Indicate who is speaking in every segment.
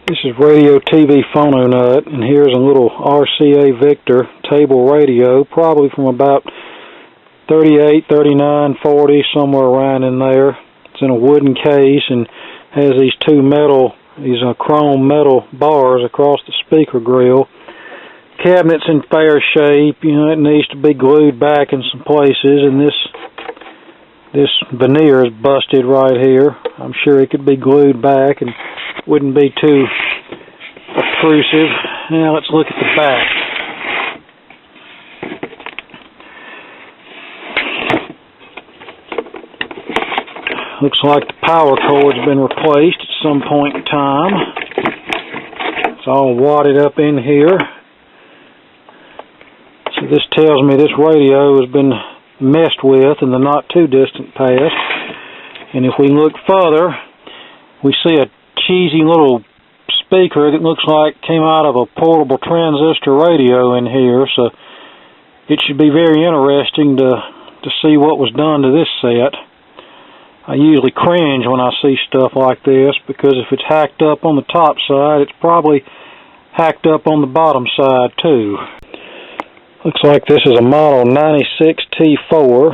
Speaker 1: This is radio TV phono nut, and here's a little RCA Victor table radio, probably from about 38, 39, 40, somewhere around in there. It's in a wooden case and has these chrome metal bars across the speaker grill. Cabinet's in fair shape. It needs to be glued back in some places, and this veneer is busted right here. I'm sure it could be glued back and wouldn't be too obtrusive. Now let's look at the back. Looks like the power cord's been replaced at some point in time. It's all wadded up in here. So this tells me this radio has been messed with in the not too distant past. And if we look further, we see a cheesy little speaker that looks like came out of a portable transistor radio in here, so it should be very interesting to see what was done to this set. I usually cringe when I see stuff like this, because if it's hacked up on the top side, it's probably hacked up on the bottom side too. Looks like this is a model 96T4,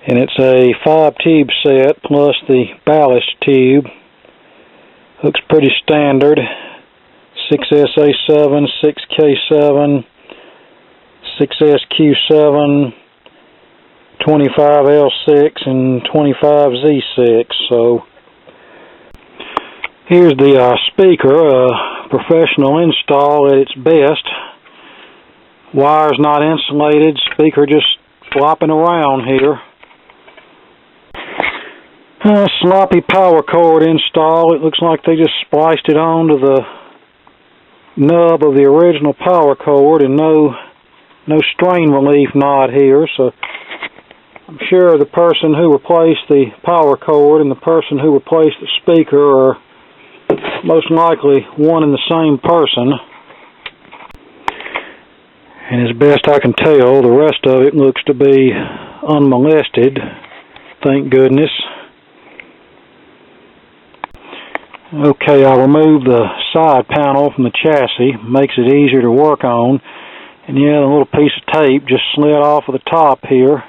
Speaker 1: and it's a 5-tube set plus the ballast tube. Looks pretty standard. 6SA7, 6K7, 6SQ7, 25L6, and 25Z6. So here's the speaker, professional install at its best. Wire's not insulated, speaker just flopping around here. Sloppy power cord install. It looks like they just spliced it onto the nub of the original power cord, and no strain relief knot here, so I'm sure the person who replaced the power cord and the person who replaced the speaker are most likely one and the same person. And as best I can tell, the rest of it looks to be unmolested, thank goodness. Okay, I removed the side panel from the chassis, makes it easier to work on. And yeah, the little piece of tape just slid off of the top here.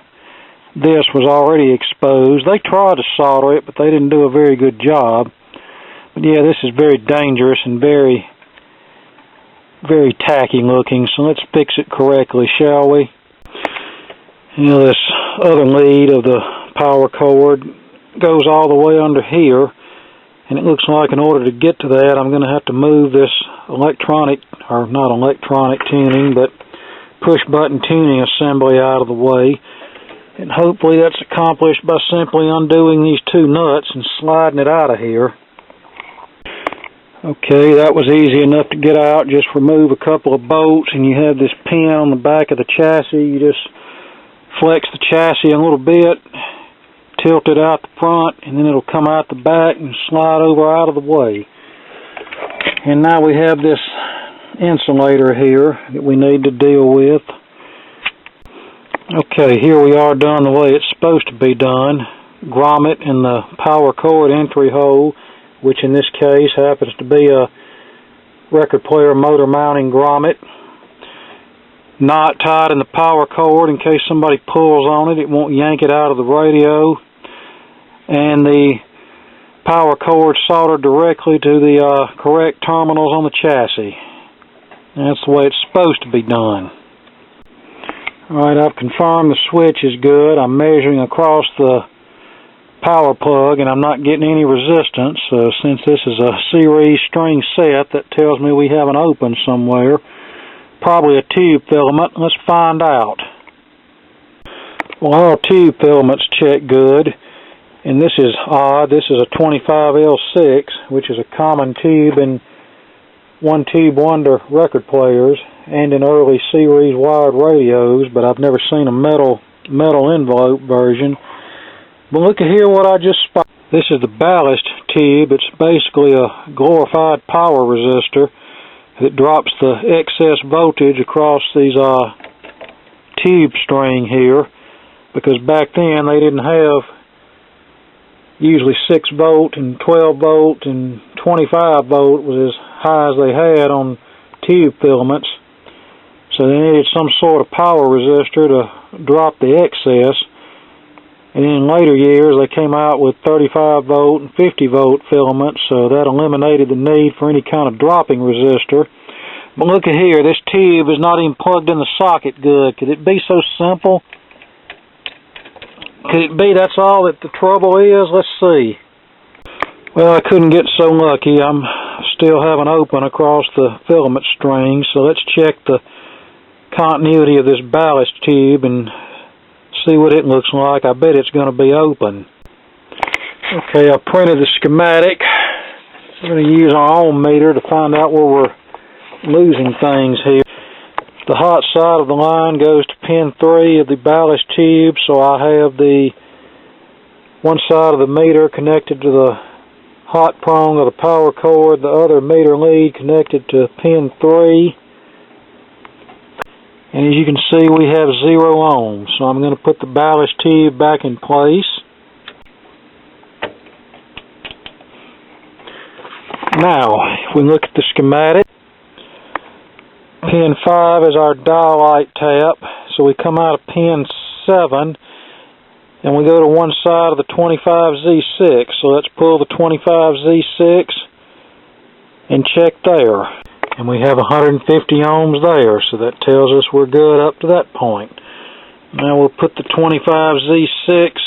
Speaker 1: This was already exposed. They tried to solder it, but they didn't do a very good job. But yeah, this is very dangerous and very tacky looking, so let's fix it correctly, shall we? This other lead of the power cord goes all the way under here, and it looks like in order to get to that, I'm going to have to move this not electronic tuning, but push button tuning assembly out of the way. And hopefully that's accomplished by simply undoing these two nuts and sliding it out of here. Okay, that was easy enough to get out. Just remove a couple of bolts, and you have this pin on the back of the chassis. You just flex the chassis a little bit, tilt it out the front, and then it'll come out the back and slide over out of the way. And now we have this insulator here that we need to deal with. Okay, here we are done the way it's supposed to be done. Grommet in the power cord entry hole, which in this case happens to be a record player motor mounting grommet. Knot tied in the power cord in case somebody pulls on it, it won't yank it out of the radio. And the power cord soldered directly to the correct terminals on the chassis. That's the way it's supposed to be done. Alright, I've confirmed the switch is good. I'm measuring across the power plug, and I'm not getting any resistance. So since this is a series string set, that tells me we have an open somewhere. Probably a tube filament. Let's find out. Well, all tube filaments check good. And this is odd. This is a 25L6, which is a common tube in one-tube wonder record players and in early series wired radios, but I've never seen a metal envelope version. But look at here what I just spotted. This is the ballast tube. It's basically a glorified power resistor that drops the excess voltage across these tube string here, because back then they didn't have usually 6 volt and 12 volt and 25 volt was as high as they had on tube filaments. So they needed some sort of power resistor to drop the excess. And in later years they came out with 35 volt and 50 volt filaments, so that eliminated the need for any kind of dropping resistor. But look at here, this tube is not even plugged in the socket good. Could it be so simple? Could it be that's all that the trouble is? Let's see. Well, I couldn't get so lucky. I'm still having open across the filament string, so let's check the continuity of this ballast tube and see what it looks like. I bet it's going to be open. Okay, I printed the schematic. We're going to use our ohm meter to find out where we're losing things here. The hot side of the line goes to pin 3 of the ballast tube, so I have the one side of the meter connected to the hot prong of the power cord, the other meter lead connected to pin 3. And as you can see, we have 0 ohms. So I'm going to put the ballast tube back in place. Now, if we look at the schematic, pin 5 is our dial-light tap. So we come out of pin 7 and we go to one side of the 25Z6. So let's pull the 25Z6 and check there. And we have 150 ohms there, so that tells us we're good up to that point. Now we'll put the 25Z6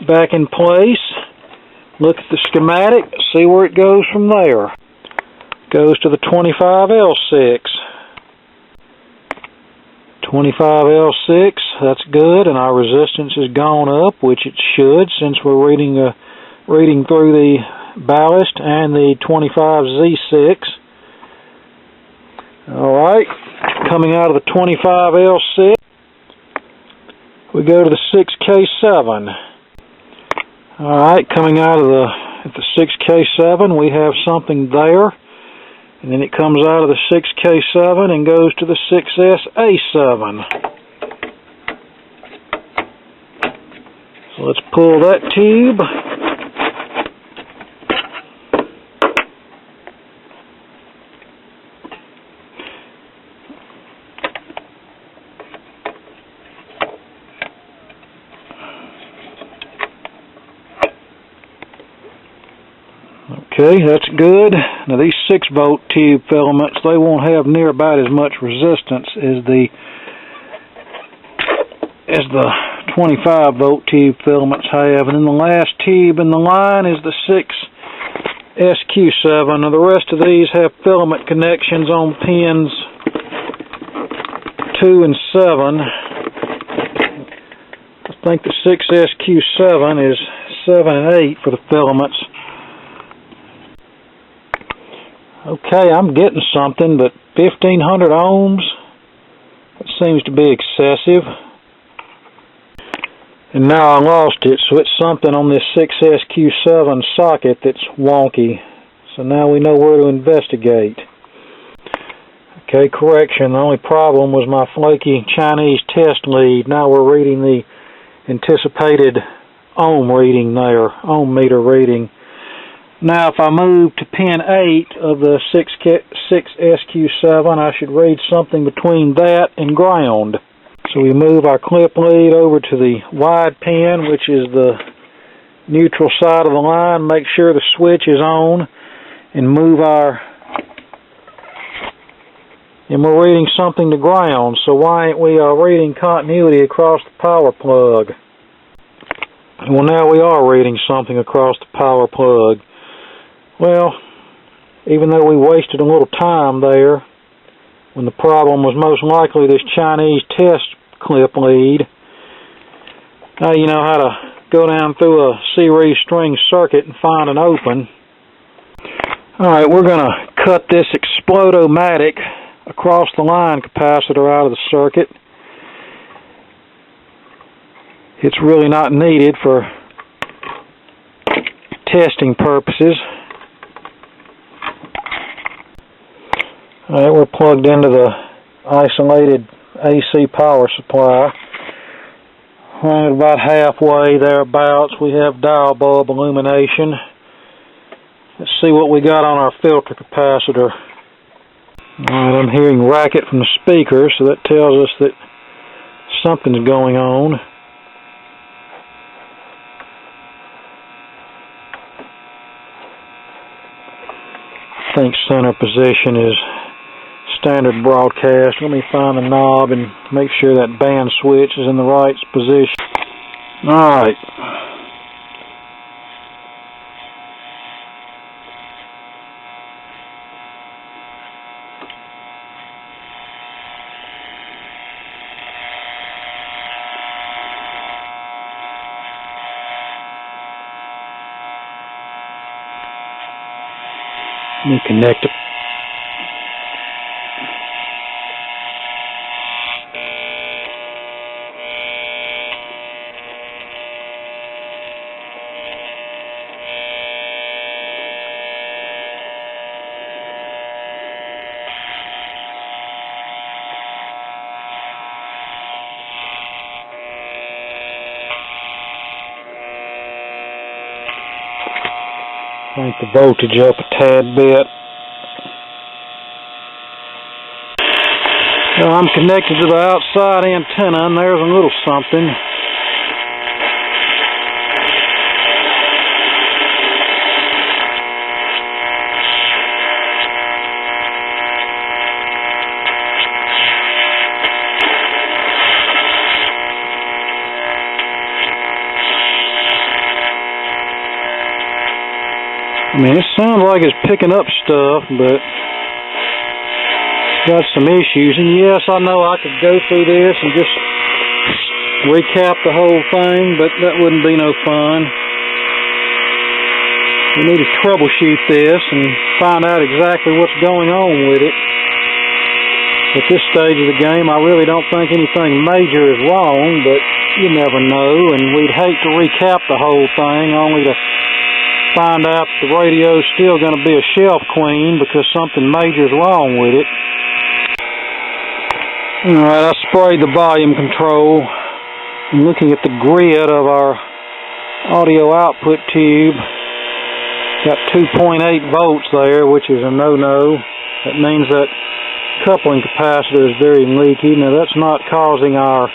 Speaker 1: back in place. Look at the schematic, see where it goes from there. Goes to the 25L6. 25L6, that's good, and our resistance has gone up, which it should, since we're reading through the ballast and the 25Z6. Alright, coming out of the 25L6, we go to the 6K7. Alright, coming out of the 6K7, we have something there. And then it comes out of the 6K7 and goes to the 6SA7. So let's pull that tube. Okay, that's good. Now these 6 volt tube filaments, they won't have near about as much resistance as the 25 volt tube filaments have. And then the last tube in the line is the 6SQ7. Now the rest of these have filament connections on pins 2 and 7. I think the 6SQ7 is 7 and 8 for the filaments. Okay, I'm getting something, but 1500 ohms, that seems to be excessive. And now I lost it, so it's something on this 6SQ7 socket that's wonky. So now we know where to investigate. Okay, correction, the only problem was my flaky Chinese test lead. Now we're reading the anticipated ohm reading there, ohm meter reading. Now if I move to pin 8 of the 6SQ7, I should read something between that and ground. So we move our clip lead over to the wide pin, which is the neutral side of the line. Make sure the switch is on, and move and we're reading something to ground. So why ain't we reading continuity across the power plug? Well, now we are reading something across the power plug. Well, even though we wasted a little time there, when the problem was most likely this Chinese test clip lead, now you know how to go down through a series string circuit and find an open. Alright, we're going to cut this Explodomatic across the line capacitor out of the circuit. It's really not needed for testing purposes. Alright, we're plugged into the isolated AC power supply. Right about halfway thereabouts, we have dial bulb illumination. Let's see what we got on our filter capacitor. Alright, I'm hearing racket from the speaker, so that tells us that something's going on. I think center position is standard broadcast. Let me find the knob and make sure that band switch is in the right position. Alright. Let me connect it. Crank the voltage up a tad bit. So I'm connected to the outside antenna, and there's a little something. I mean, it sounds like it's picking up stuff, but got some issues. And yes, I know I could go through this and just recap the whole thing, but that wouldn't be no fun. We need to troubleshoot this and find out exactly what's going on with it. At this stage of the game, I really don't think anything major is wrong, but you never know, and we'd hate to recap the whole thing only to find out the radio's still going to be a shelf queen because something major is wrong with it. Alright, I sprayed the volume control. I'm looking at the grid of our audio output tube. Got 2.8 volts there, which is a no-no. That means that coupling capacitor is very leaky. Now that's not causing our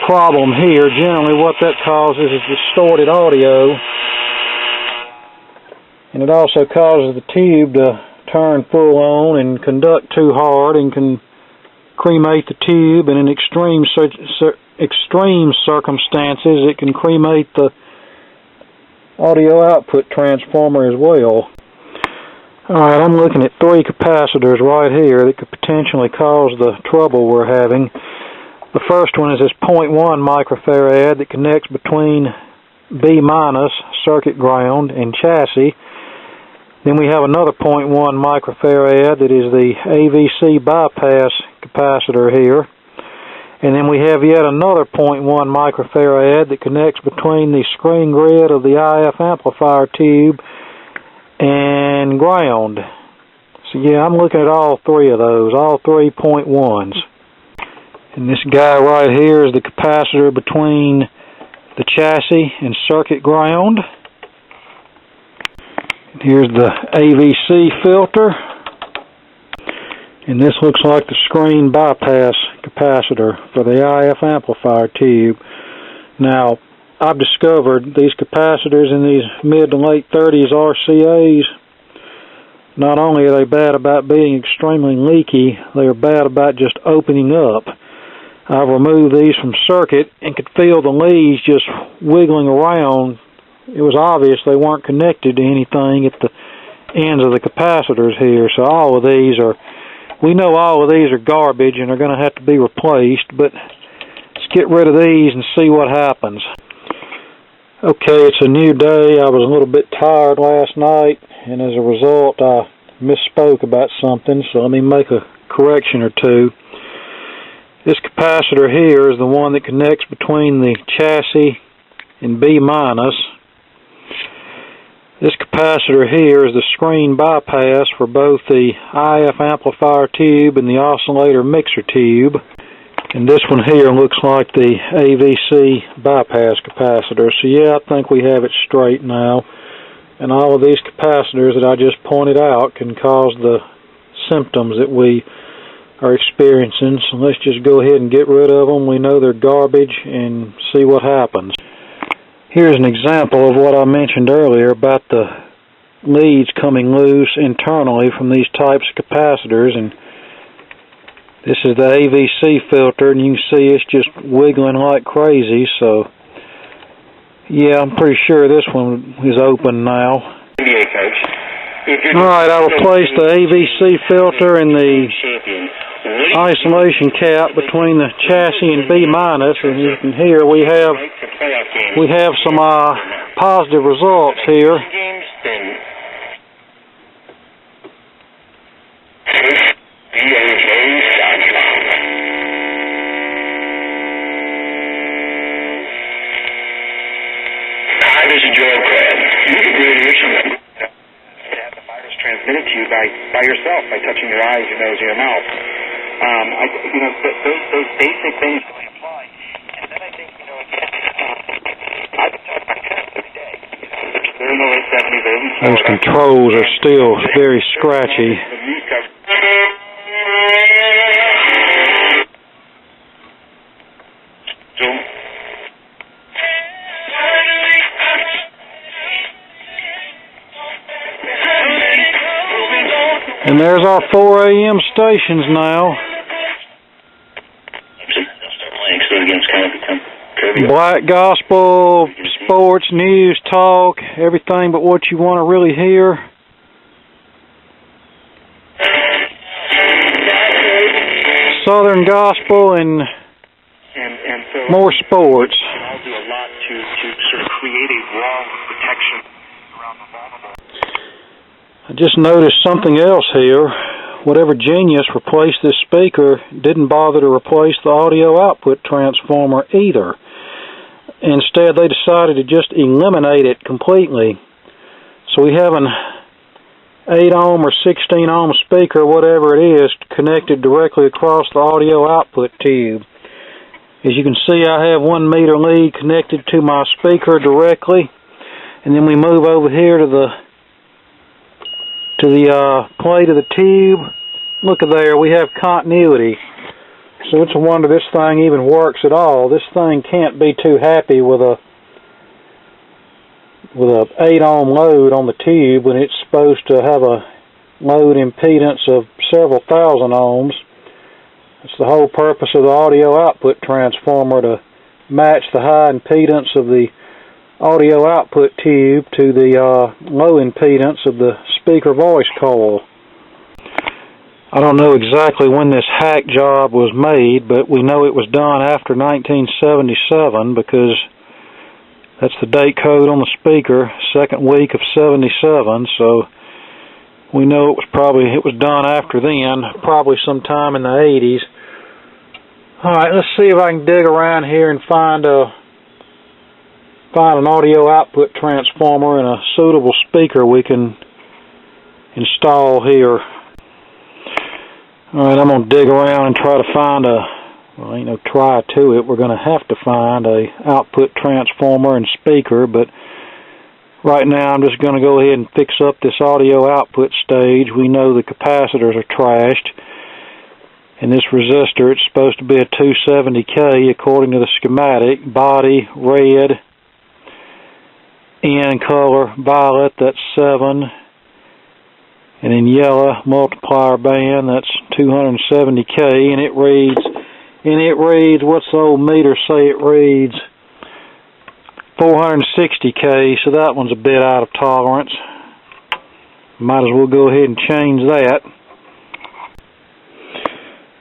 Speaker 1: problem here. Generally what that causes is distorted audio, and it also causes the tube to turn full on and conduct too hard and can cremate the tube, and in extreme circumstances it can cremate the audio output transformer as well. Alright, I'm looking at 3 capacitors right here that could potentially cause the trouble we're having. The first one is this 0.1 microfarad that connects between B- circuit ground and chassis. Then we have another 0.1 microfarad that is the AVC bypass capacitor here. And then we have yet another 0.1 microfarad that connects between the screen grid of the IF amplifier tube and ground. So yeah, I'm looking at all 3 of those, all 3 0.1s. And this guy right here is the capacitor between the chassis and circuit ground. And here's the AVC filter. And this looks like the screen bypass capacitor for the IF amplifier tube. Now, I've discovered these capacitors in these mid to late 30s RCAs, not only are they bad about being extremely leaky, they are bad about just opening up. I've removed these from circuit and could feel the leads just wiggling around. It was obvious they weren't connected to anything at the ends of the capacitors here. So all of these are, we know all of these are garbage and are going to have to be replaced, but let's get rid of these and see what happens. Okay, it's a new day. I was a little bit tired last night, and as a result I misspoke about something, so let me make a correction or two. This capacitor here is the one that connects between the chassis and B-. This capacitor here is the screen bypass for both the IF amplifier tube and the oscillator mixer tube. And this one here looks like the AVC bypass capacitor. So yeah, I think we have it straight now. And all of these capacitors that I just pointed out can cause the symptoms that we are experiencing. So let's just go ahead and get rid of them. We know they're garbage, and see what happens. Here's an example of what I mentioned earlier about the leads coming loose internally from these types of capacitors. And this is the AVC filter, and you can see it's just wiggling like crazy. So yeah, I'm pretty sure this one is open now. Alright, I replaced the AVC filter and the isolation cap between the chassis and B-, and you can hear we have some positive results here.
Speaker 2: Transmitted to you by yourself, by touching your eyes, your nose, or your mouth. Those basic things really apply. And then I think, I've been talking about this every day. They're in the late 70s, early 40s.
Speaker 1: Those controls are still very scratchy. And there's our 4 a.m. stations now. Black gospel, sports, news, talk, everything but what you want to really hear. Southern gospel and more sports.
Speaker 2: I'll do a lot to sort of create a wall of protection around the vulnerable.
Speaker 1: I just noticed something else here. Whatever genius replaced this speaker didn't bother to replace the audio output transformer either. Instead, they decided to just eliminate it completely. So we have an 8 ohm or 16 ohm speaker, whatever it is, connected directly across the audio output tube. As you can see, I have 1 meter lead connected to my speaker directly, and then we move over here to the plate of the tube. Look at there, we have continuity. So it's a wonder this thing even works at all. This thing can't be too happy with a 8 ohm load on the tube when it's supposed to have a load impedance of several thousand ohms. It's the whole purpose of the audio output transformer, to match the high impedance of the audio output tube to the low impedance of the speaker voice coil. I don't know exactly when this hack job was made, but we know it was done after 1977 because that's the date code on the speaker, second week of 77, so we know it was done after then, probably sometime in the 80s. Alright, let's see if I can dig around here and find an audio output transformer and a suitable speaker we can install here. Alright, I'm going to dig around and try to find ain't no try to it. We're going to have to find a output transformer and speaker, but right now I'm just going to go ahead and fix up this audio output stage. We know the capacitors are trashed, and this resistor, it's supposed to be a 270K according to the schematic. Body, red, N color, violet, that's 7. And in yellow, multiplier band, that's 270K, and it reads, what's the old meter say it reads? 460K, so that one's a bit out of tolerance. Might as well go ahead and change that.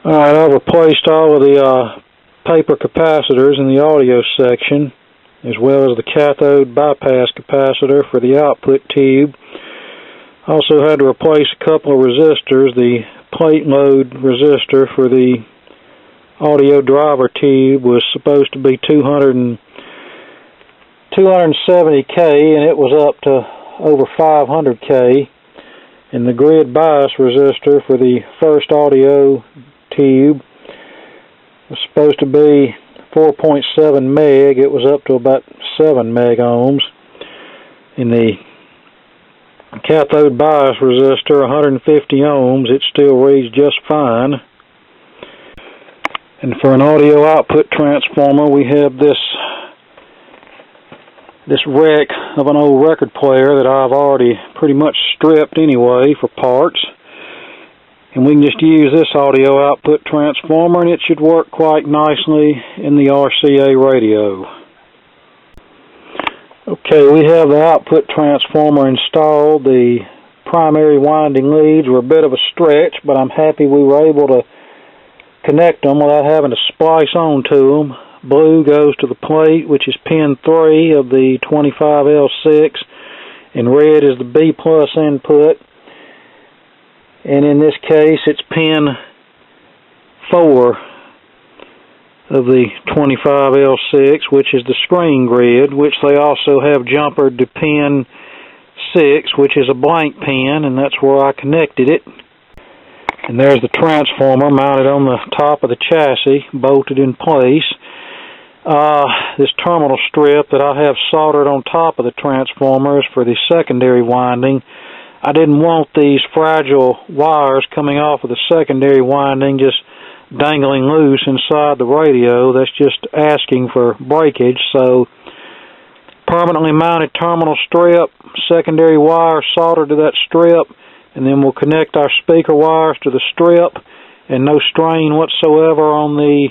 Speaker 1: Alright, I've replaced all of the paper capacitors in the audio section, as well as the cathode bypass capacitor for the output tube. Also had to replace a couple of resistors. The plate load resistor for the audio driver tube was supposed to be 270K, and it was up to over 500K. And the grid bias resistor for the first audio tube was supposed to be 4.7 meg. It was up to about 7 meg ohms. And the cathode bias resistor, 150 ohms, it still reads just fine. And for an audio output transformer, we have this wreck of an old record player that I've already pretty much stripped anyway for parts. And we can just use this audio output transformer and it should work quite nicely in the RCA radio. Okay, we have the output transformer installed. The primary winding leads were a bit of a stretch, but I'm happy we were able to connect them without having to splice onto them. Blue goes to the plate, which is pin 3 of the 25L6, and red is the B plus input. And in this case, it's pin 4 of the 25L6, which is the screen grid, which they also have jumpered to pin 6, which is a blank pin, and that's where I connected it. And there's the transformer mounted on the top of the chassis, bolted in place. This terminal strip that I have soldered on top of the transformer is for the secondary winding. I didn't want these fragile wires coming off of the secondary winding just dangling loose inside the radio. That's just asking for breakage. So permanently mounted terminal strip, secondary wire soldered to that strip, and then we'll connect our speaker wires to the strip, and no strain whatsoever on the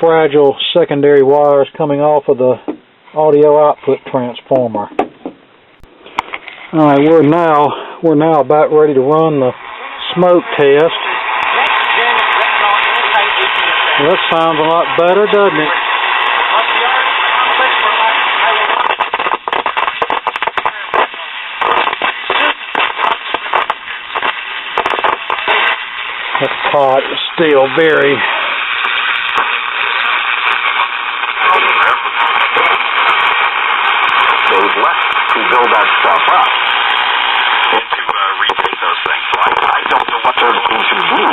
Speaker 1: fragile secondary wires coming off of the audio output transformer. Alright, we're now about ready to run the smoke test. Well, that sounds a lot better, doesn't it? That pot is still very
Speaker 2: Those left to build that stuff up and to retake those things. So I don't know what they're going to do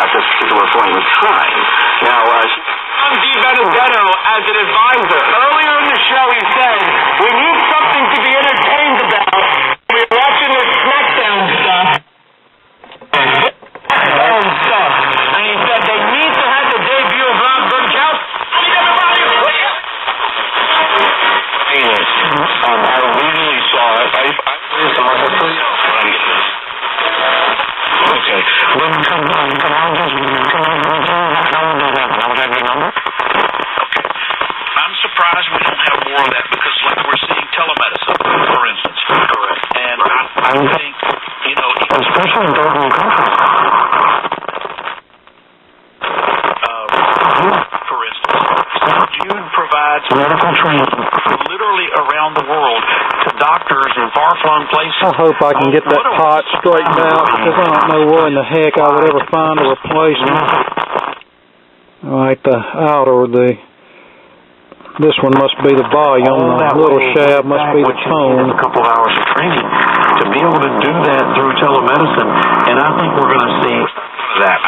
Speaker 2: at this particular point in time. Now, John D. Benedetto, as an advisor, earlier in the show he said, we need something to be entertained about. We're watching this SmackDown stuff. And he said they need to have the debut of Rob Gronkowski. I originally saw it. I okay. I'm surprised we don't have more of that because, like, we're seeing telemedicine, for instance. Correct. And I think, you know, especially in third-world countries. For instance, Jude provides medical training literally around the world to doctors in far-flung places.
Speaker 1: I hope I can get that pot straightened out because I don't know where in the heck I would ever find a replacement. Alright, the outer, this one must be the volume, the little shaft must be the tone.
Speaker 3: A couple of hours of training to be able to do that through telemedicine, and I think we're going to see that.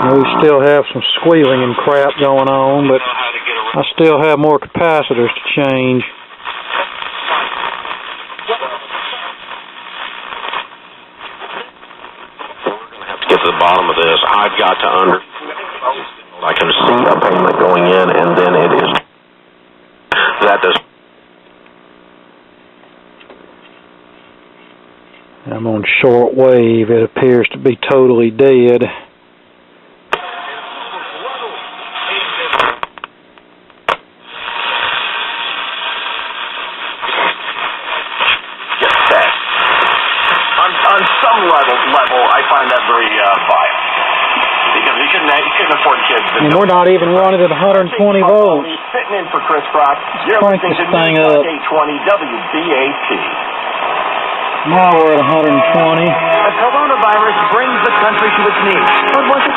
Speaker 1: We still have some squealing and crap going on, but I still have more capacitors to change.
Speaker 3: We're going to have to get to the bottom of this. I've got to I can see a payment going in, and then it is that does.
Speaker 1: I'm on shortwave. It appears to be totally dead.
Speaker 2: On some level, I find that very vile. Because you couldn't afford kids.
Speaker 1: And we're not even running at 120 volts.
Speaker 2: Sitting in for Chris Brock. You're
Speaker 1: Crank
Speaker 2: listening
Speaker 1: this
Speaker 2: to
Speaker 1: thing
Speaker 2: News
Speaker 1: up.
Speaker 2: 820 WBAT.
Speaker 1: Now we're at 120.
Speaker 2: The coronavirus brings the country to its knees. But was it?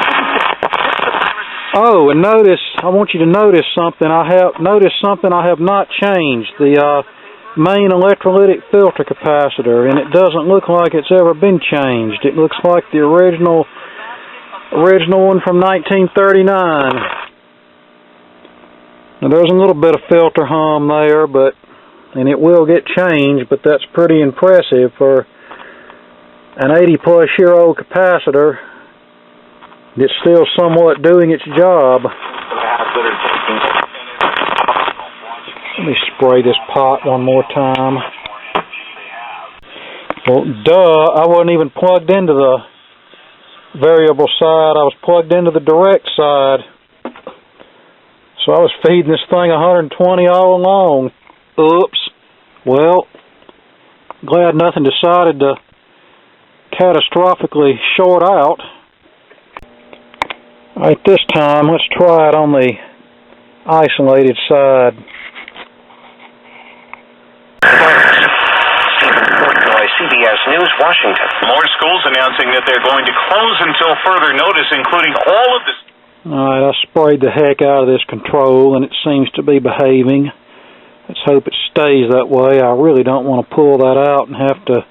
Speaker 1: Oh, and notice, I want you to notice something. I have not changed. The main electrolytic filter capacitor, and it doesn't look like it's ever been changed. It looks like the original one from 1939. Now, there's a little bit of filter hum there, and it will get changed, but that's pretty impressive for an 80-plus year old capacitor. It's still somewhat doing its job. Let me spray this pot one more time. Well, duh, I wasn't even plugged into the variable side. I was plugged into the direct side. So I was feeding this thing 120 all along. Oops. Well, glad nothing decided to catastrophically short out. Alright, this time, let's try it on the isolated side.
Speaker 4: CBS News, Washington.
Speaker 5: More schools announcing that they're going to close until further notice, including all of this.
Speaker 1: Alright, I sprayed the heck out of this control, and it seems to be behaving. Let's hope it stays that way. I really don't want to pull that out and have to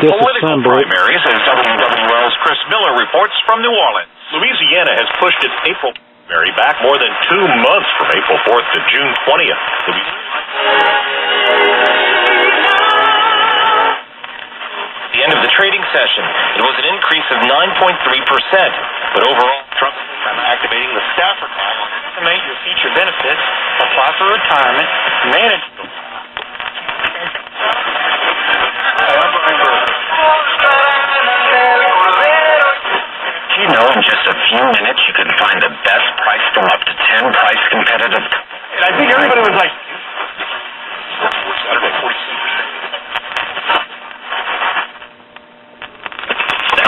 Speaker 5: disassemble it. Primaries, as WWL's Chris Miller reports from New Orleans. Louisiana has pushed its April primary back more than 2 months from April 4th to June 20th.
Speaker 4: The end of the trading session, it was an increase of 9.3%, but overall, Trump is activating the Stafford Act to estimate your future benefits, apply for retirement, manage. You know, in just a few minutes, you can find the best price from up to 10 price competitive.
Speaker 5: And I think everybody was like,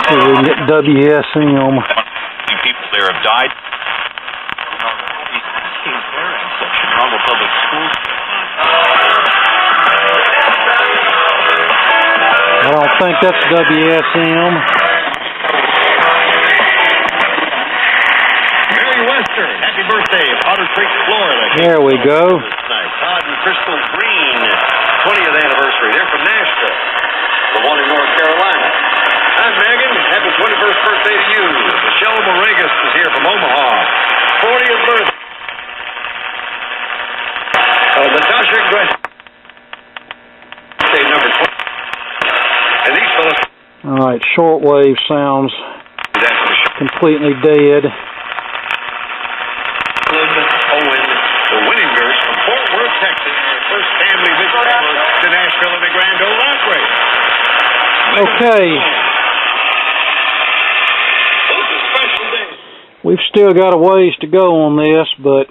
Speaker 1: See, we can get WSM.
Speaker 5: Few people there have died. Chicago Public Schools.
Speaker 1: I don't think that's WSM.
Speaker 5: Mary Western, happy birthday, Otter Creek, Florida.
Speaker 1: There we go.
Speaker 5: Todd and Crystal Green, 20th anniversary. They're from Nashville. The one in North Carolina. Hi, Megan. Happy 21st birthday to you. Michelle Moregas is here from Omaha. 40th birthday. Natasha Gress. Birthday number 20. And these fellas.
Speaker 1: Alright, shortwave sounds completely dead.
Speaker 5: Owen, the winning girls from Fort Worth, Texas. First family visit to Nashville in the Grand Ole Opry.
Speaker 1: Okay. We've still got a ways to go on this, but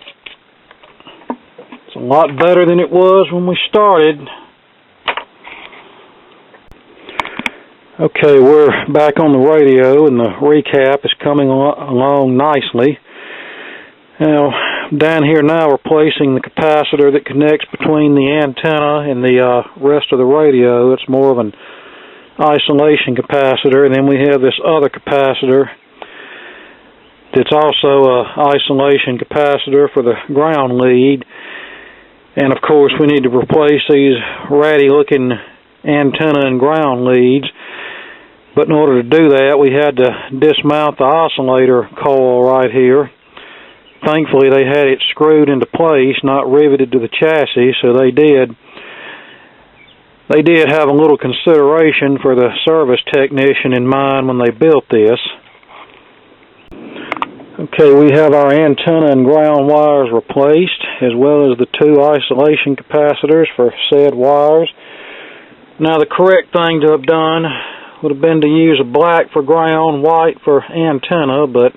Speaker 1: it's a lot better than it was when we started. Okay, we're back on the radio, and the recap is coming along nicely. Now, down here now, we're placing the capacitor that connects between the antenna and the rest of the radio. It's more of an isolation capacitor, and then we have this other capacitor that's also an isolation capacitor for the ground lead. And of course, we need to replace these ratty looking antenna and ground leads. But in order to do that, we had to dismount the oscillator coil right here. Thankfully, they had it screwed into place, not riveted to the chassis, so they did have a little consideration for the service technician in mind when they built this. Okay, we have our antenna and ground wires replaced, as well as the 2 isolation capacitors for said wires. Now, the correct thing to have done would have been to use a black for ground, white for antenna, but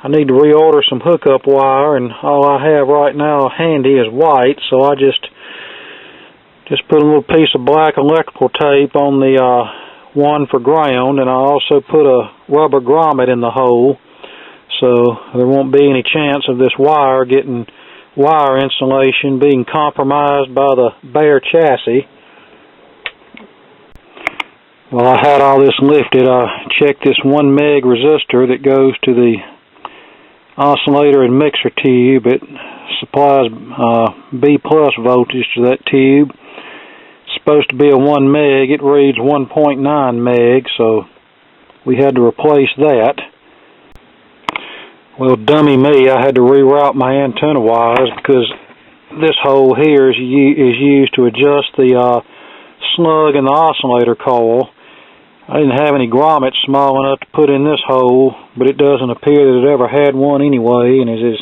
Speaker 1: I need to reorder some hookup wire, and all I have right now handy is white, so I just put a little piece of black electrical tape on the one for ground, and I also put a rubber grommet in the hole, so there won't be any chance of this wire insulation being compromised by the bare chassis. Well, I had all this lifted. I checked this 1 meg resistor that goes to the oscillator and mixer tube. It supplies B+ voltage to that tube. It's supposed to be a 1 meg. It reads 1.9 meg, so we had to replace that. Well, dummy me, I had to reroute my antenna wires because this hole here is used to adjust the slug in the oscillator coil. I didn't have any grommets small enough to put in this hole, but it doesn't appear that it ever had one anyway, and as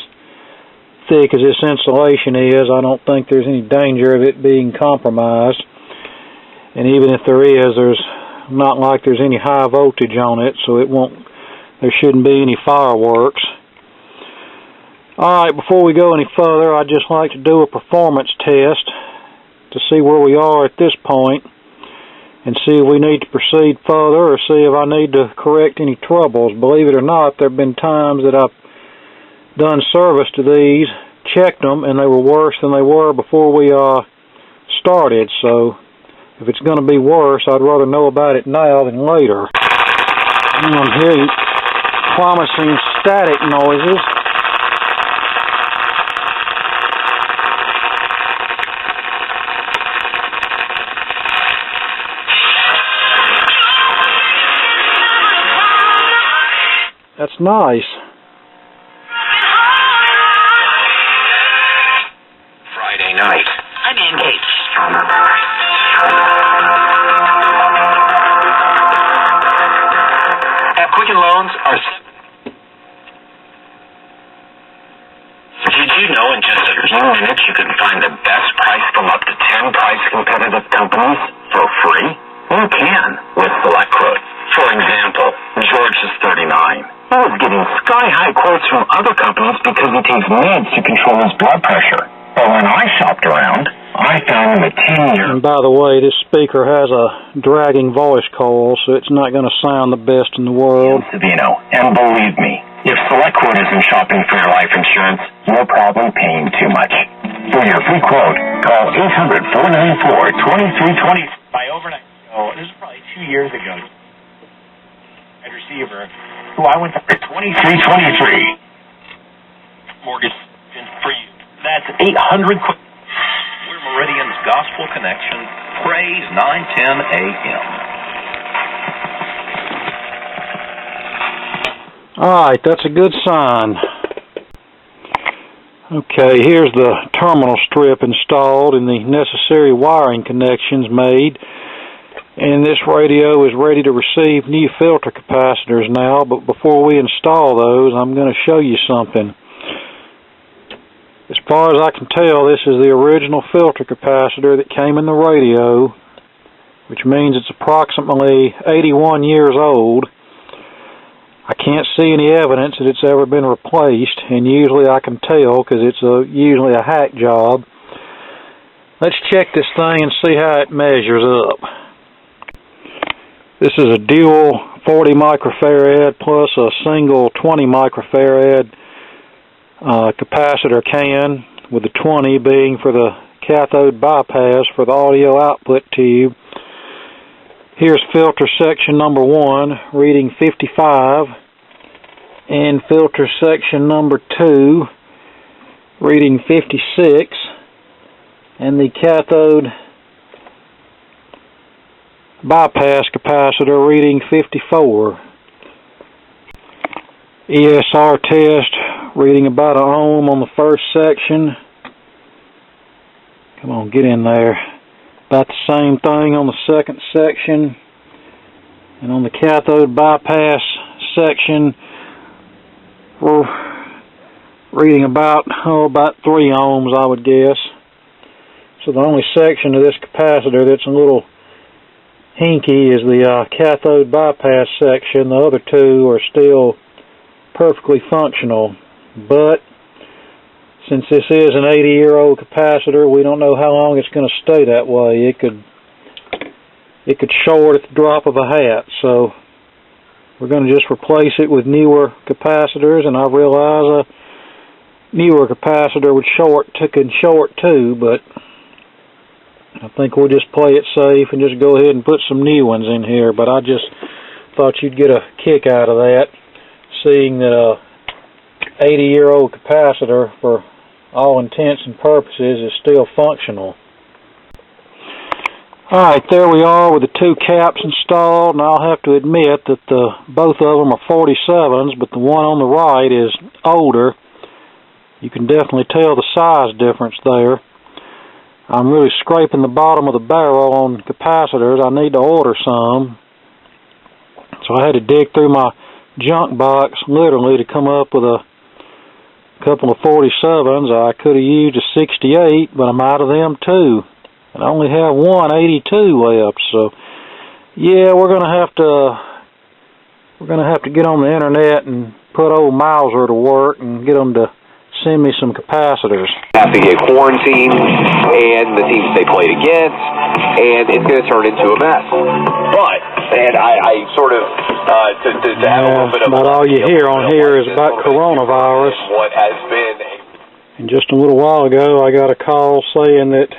Speaker 1: thick as this insulation is, I don't think there's any danger of it being compromised. And even if there is, there's not like there's any high voltage on it, so there shouldn't be any fireworks. Alright, before we go any further, I'd just like to do a performance test to see where we are at this point and see if we need to proceed further or see if I need to correct any troubles. Believe it or not, there have been times that I've done service to these, checked them, and they were worse than they were before we started. So if it's going to be worse, I'd rather know about it now than later. I'm hearing promising static noises. That's nice.
Speaker 2: Friday night. I'm engaged. At Quicken Loans, Did you know in just a few minutes you can find the best price from up to 10 price competitive companies for free? You can with Select Quote. For example, George is 39. He was getting sky-high quotes from other companies because he takes meds to control his blood pressure. But when I shopped around, I found him a 10-year...
Speaker 1: And by the way, this speaker has a dragging voice coil, so it's not going to sound the best in the world.
Speaker 2: Savino, and believe me, if Select Quote isn't shopping for your life insurance, you're probably paying too much. For your free quote, call 800-494-2320.
Speaker 4: By overnight, this is probably 2 years ago. Receiver, who I went to
Speaker 2: 2323.
Speaker 4: mortgage for you. That's 800 quick. We're Meridian's Gospel Connection. Praise 910 a.m.
Speaker 1: Alright, that's a good sign. Okay, here's the terminal strip installed and the necessary wiring connections made. And this radio is ready to receive new filter capacitors now, but before we install those, I'm going to show you something. As far as I can tell, this is the original filter capacitor that came in the radio, which means it's approximately 81 years old. I can't see any evidence that it's ever been replaced, and usually I can tell because it's usually a hack job. Let's check this thing and see how it measures up. This is a dual 40 microfarad plus a single 20 microfarad capacitor can, with the 20 being for the cathode bypass for the audio output tube. Here's filter section number 1, reading 55, and filter section number 2, reading 56, and the cathode bypass capacitor reading 54. ESR test reading about 1 ohm on the first section. Come on, get in there. About the same thing on the second section. And on the cathode bypass section, we're reading about 3 ohms, I would guess. So the only section of this capacitor that's a little hinky is the cathode bypass section. The other two are still perfectly functional. But since this is an 80-year-old capacitor, we don't know how long it's going to stay that way. It could short at the drop of a hat. So we're going to just replace it with newer capacitors, and I realize a newer capacitor would short too, but I think we'll just play it safe and just go ahead and put some new ones in here. But I just thought you'd get a kick out of that, seeing that a 80-year-old capacitor, for all intents and purposes, is still functional. Alright, there we are with the two caps installed, and I'll have to admit that both of them are 47s, but the one on the right is older. You can definitely tell the size difference there. I'm really scraping the bottom of the barrel on capacitors. I need to order some. So I had to dig through my junk box, literally, to come up with a couple of 47s. I could have used a 68, but I'm out of them too. And I only have one 82 left, so yeah, we're gonna have to get on the internet and put old Mauser to work and get them to send me some capacitors.
Speaker 6: Have to get quarantined, and the teams they played against, and it's going to turn into a mess. But, and I sort of, to have a little bit of...
Speaker 1: About all you hear on here is about coronavirus.
Speaker 6: What has been...
Speaker 1: And just a little while ago, I got a call saying that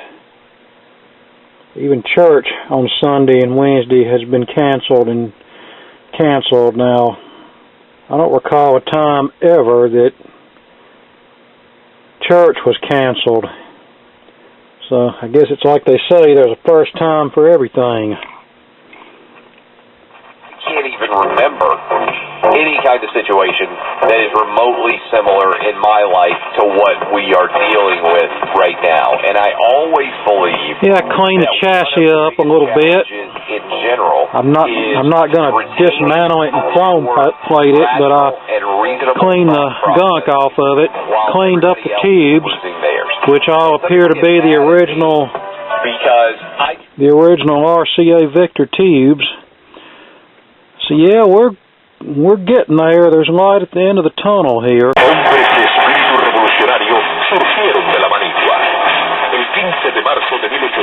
Speaker 1: even church on Sunday and Wednesday has been canceled. Now, I don't recall a time ever that church was canceled. So I guess it's like they say, there's a first time for everything.
Speaker 6: I can't even remember any kind of situation that is remotely similar in my life to what we are dealing with right now. And I always believe...
Speaker 1: Yeah, I cleaned the chassis up a little bit.
Speaker 6: In general,
Speaker 1: I'm not going to dismantle it and chrome plate it, but I cleaned the gunk off of it, cleaned up the tubes, which all appear to be the original RCA Victor tubes. So yeah, we're getting there. There's light at the end of the tunnel here.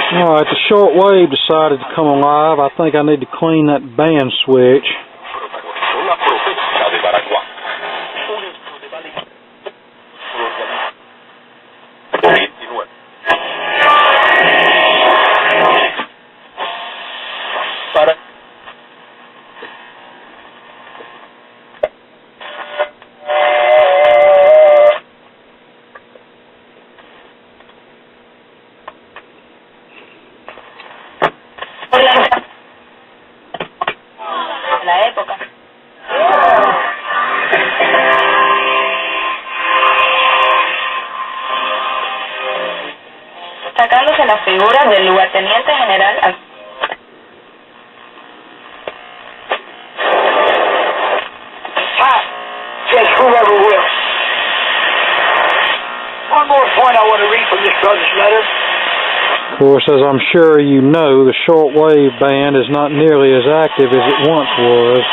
Speaker 1: Alright, the shortwave decided to come alive. I think I need to clean that band switch.
Speaker 7: Sacándose la figura del lugarteniente general.
Speaker 8: Just whoever will. One more point I want to read from this brother's letter.
Speaker 1: Of course, as I'm sure you know, the shortwave band is not nearly as active as it once was.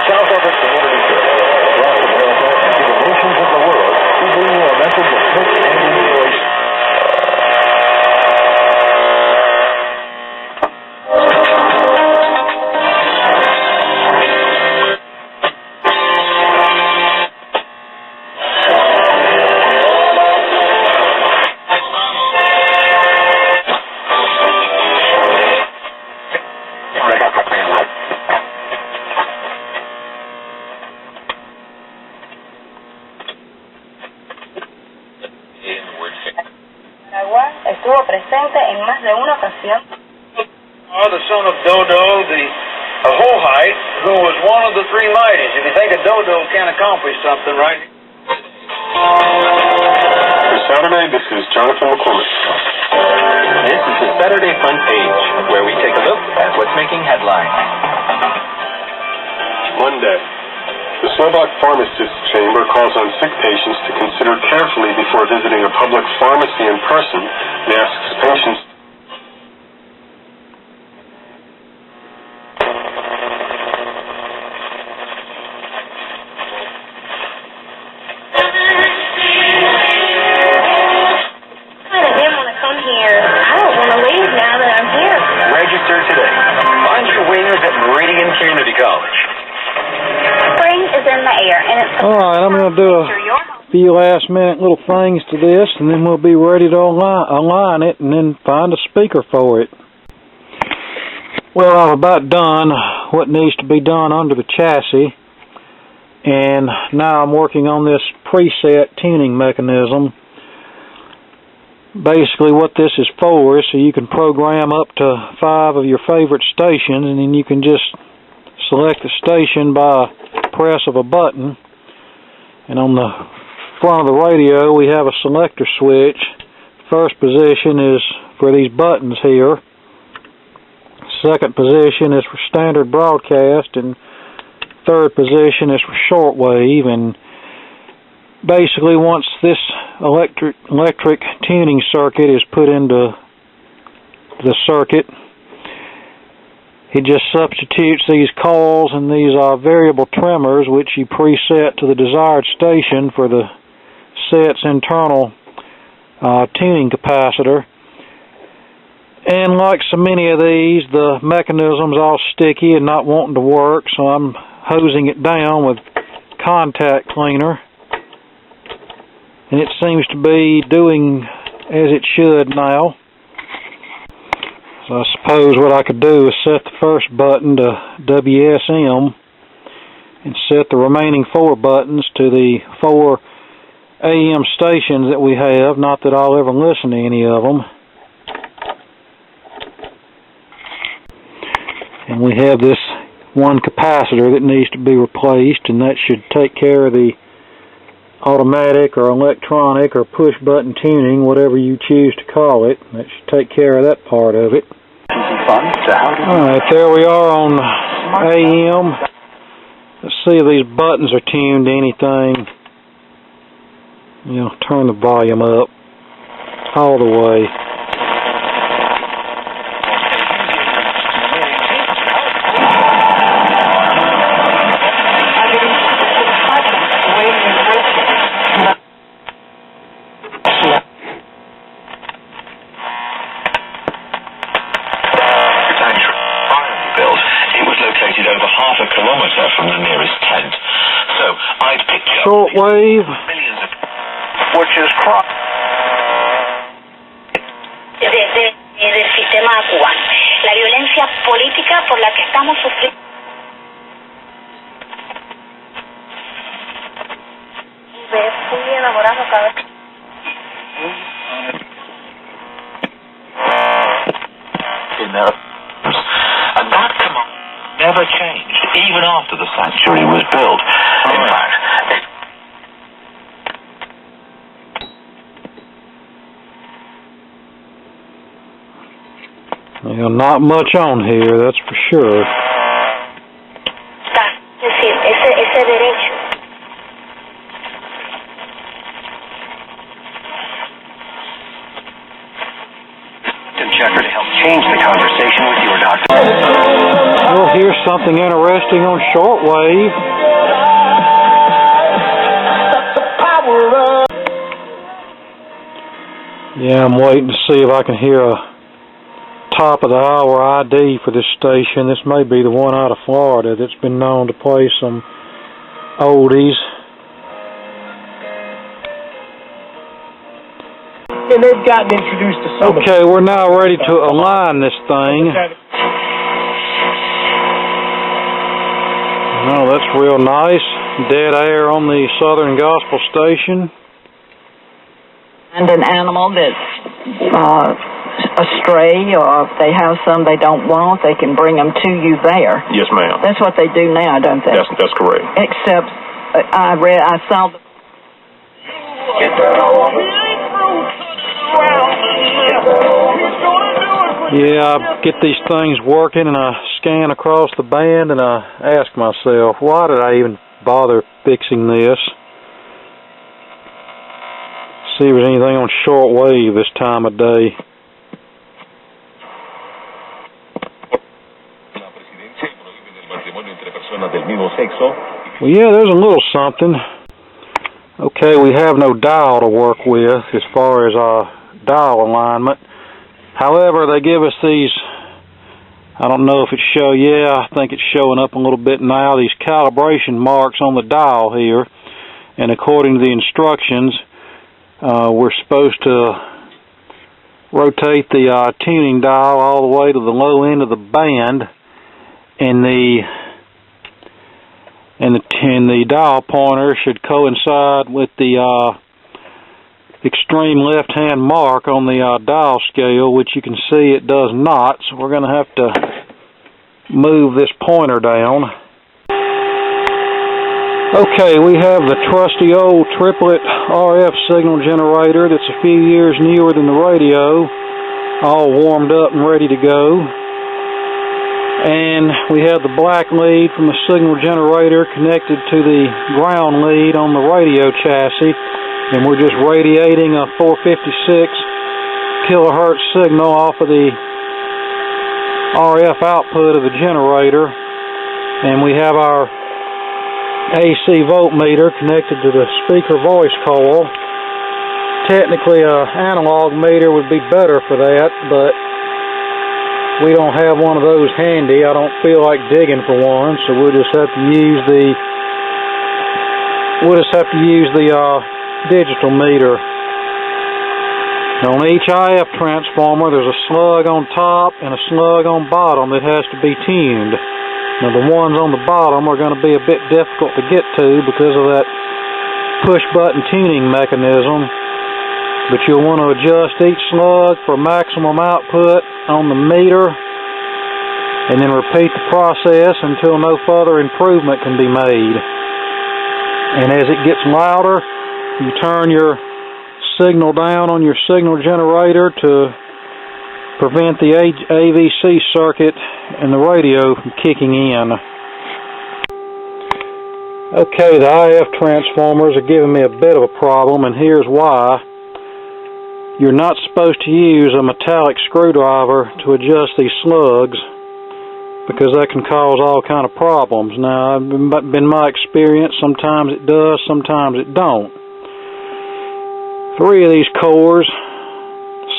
Speaker 8: South of the community church, across America, and to the nations of the world, we bring you a message of hope and rejoicing.
Speaker 7: Estuvo presente en más de una ocasión.
Speaker 5: The son of Dodo, the Hohite, who was one of the three mighties. If you think a Dodo can accomplish something, right?
Speaker 9: For Saturday, this is Jonathan McCormick.
Speaker 10: This is the Saturday Front Page, where we take a look at what's making headlines.
Speaker 9: Monday. The Slovak Pharmacists Chamber calls on sick patients to consider carefully before visiting a public pharmacy in person and asks patients
Speaker 7: I didn't want to come here. I don't want to leave now that I'm here.
Speaker 10: Register today. Find your wingers at Meridian Community College.
Speaker 7: Spring is in the air, and it's
Speaker 1: Alright, I'm going to do a few last minute little things to this, and then we'll be ready to align it and then find a speaker for it. Well, I've about done what needs to be done under the chassis, and now I'm working on this preset tuning mechanism. Basically what this is for is so you can program up to 5 of your favorite stations, and then you can just select the station by press of a button. And on the front of the radio we have a selector switch. First position is for these buttons here. Second position is for standard broadcast, and third position is for shortwave. And basically once this electric tuning circuit is put into the circuit, it just substitutes these coils and these variable trimmers, which you preset to the desired station for the set's internal tuning capacitor. And like so many of these, the mechanism's all sticky and not wanting to work, so I'm hosing it down with contact cleaner. And it seems to be doing as it should now. So I suppose what I could do is set the first button to WSM and set the remaining 4 buttons to the 4 AM stations that we have. Not that I'll ever listen to any of them. And we have this one capacitor that needs to be replaced, and that should take care of the automatic or electronic or push button tuning, whatever you choose to call it. That should take care of that part of it. Alright, there we are on AM. Let's see if these buttons are tuned to anything. You know, turn the volume up all the way. Shortwave,
Speaker 2: which is del sistema de Cuba. La violencia política por la que estamos sufriendo. Muy elaborado cada vez.
Speaker 3: And that command never changed, even after the sanctuary was built. In fact,
Speaker 1: well, not much on here, that's for sure.
Speaker 2: Es decir, ese derecho.
Speaker 10: Chapter to help change the conversation with your doctor.
Speaker 1: Well, here's something interesting on shortwave. Yeah, I'm waiting to see if I can hear a top of the hour ID for this station. This may be the one out of Florida that's been known to play some oldies.
Speaker 11: And they've gotten introduced to some.
Speaker 1: Okay, we're now ready to align this thing. Oh, that's real nice. Dead air on the Southern Gospel station.
Speaker 12: And an animal that's astray, or if they have some they don't want, they can bring them to you there.
Speaker 3: yes, ma'am.
Speaker 12: That's what they do now, don't they?
Speaker 3: That's correct.
Speaker 12: Except I saw the
Speaker 1: Yeah, I get these things working and I scan across the band and I ask myself, why did I even bother fixing this? See if there's anything on shortwave this time of day. Well, yeah, there's a little something. Okay, we have no dial to work with as far as dial alignment. However, they give us these, I don't know if it's I think it's showing up a little bit now, these calibration marks on the dial here. And according to the instructions, we're supposed to rotate the tuning dial all the way to the low end of the band, and the dial pointer should coincide with the extreme left-hand mark on the dial scale, which you can see it does not, so we're going to have to move this pointer down. Okay, we have the trusty old triplet RF signal generator that's a few years newer than the radio, all warmed up and ready to go. And we have the black lead from the signal generator connected to the ground lead on the radio chassis, and we're just radiating a 456 kilohertz signal off of the RF output of the generator, and we have our AC voltmeter connected to the speaker voice coil. Technically, an analog meter would be better for that, but we don't have one of those handy. I don't feel like digging for one, so we'll just have to use the digital meter. On each IF transformer, there's a slug on top and a slug on bottom that has to be tuned. Now, the ones on the bottom are going to be a bit difficult to get to because of that push-button tuning mechanism, but you'll want to adjust each slug for maximum output on the meter, and then repeat the process until no further improvement can be made. And as it gets louder, you turn your signal down on your signal generator to prevent the AVC circuit and the radio from kicking in. Okay, the IF transformers are giving me a bit of a problem, and here's why. You're not supposed to use a metallic screwdriver to adjust these slugs, because that can cause all kind of problems. Now, been my experience, sometimes it does, sometimes it don't. 3 of these cores,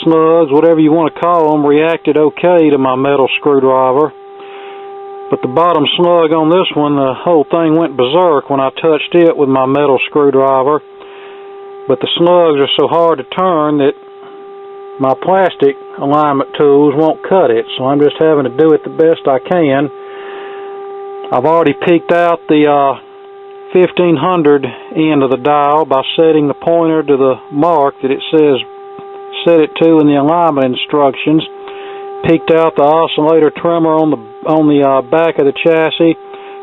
Speaker 1: slugs, whatever you want to call them, reacted okay to my metal screwdriver, but the bottom slug on this one, the whole thing went berserk when I touched it with my metal screwdriver. But the slugs are so hard to turn that my plastic alignment tools won't cut it, so I'm just having to do it the best I can. I've already peaked out the 1500 end of the dial by setting the pointer to the mark that it says set it to in the alignment instructions. Peaked out the oscillator trimmer on the back of the chassis,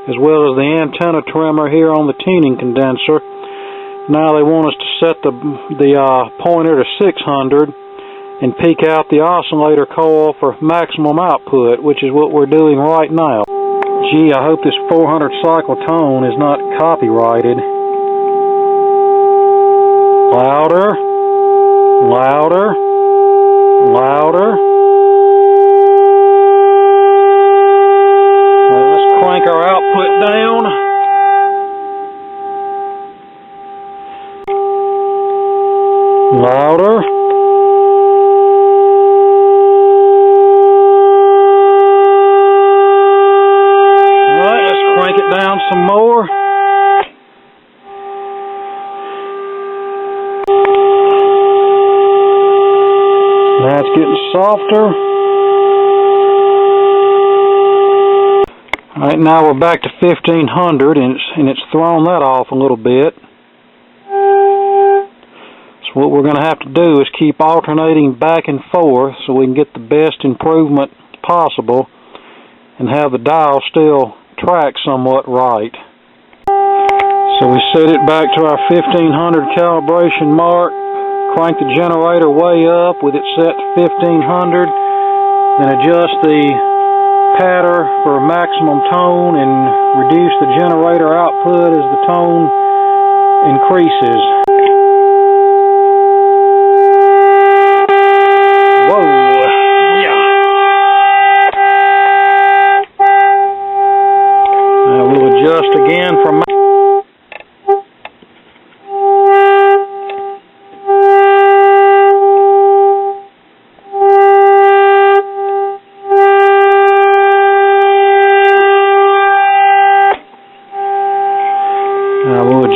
Speaker 1: as well as the antenna trimmer here on the tuning condenser. Now they want us to set the pointer to 600 and peak out the oscillator coil for maximum output, which is what we're doing right now. Gee, I hope this 400 cycle tone is not copyrighted. Louder. Louder, louder. Well, let's crank our output down. Louder. All right, let's crank it down some more. Now it's getting softer. Alright, now we're back to 1500 and it's thrown that off a little bit. So what we're going to have to do is keep alternating back and forth so we can get the best improvement possible and have the dial still track somewhat right. So we set it back to our 1500 calibration mark. Crank the generator way up with it set to 1500, and adjust the patter for maximum tone and reduce the generator output as the tone increases. Whoa! Yeah! Now we'll adjust again for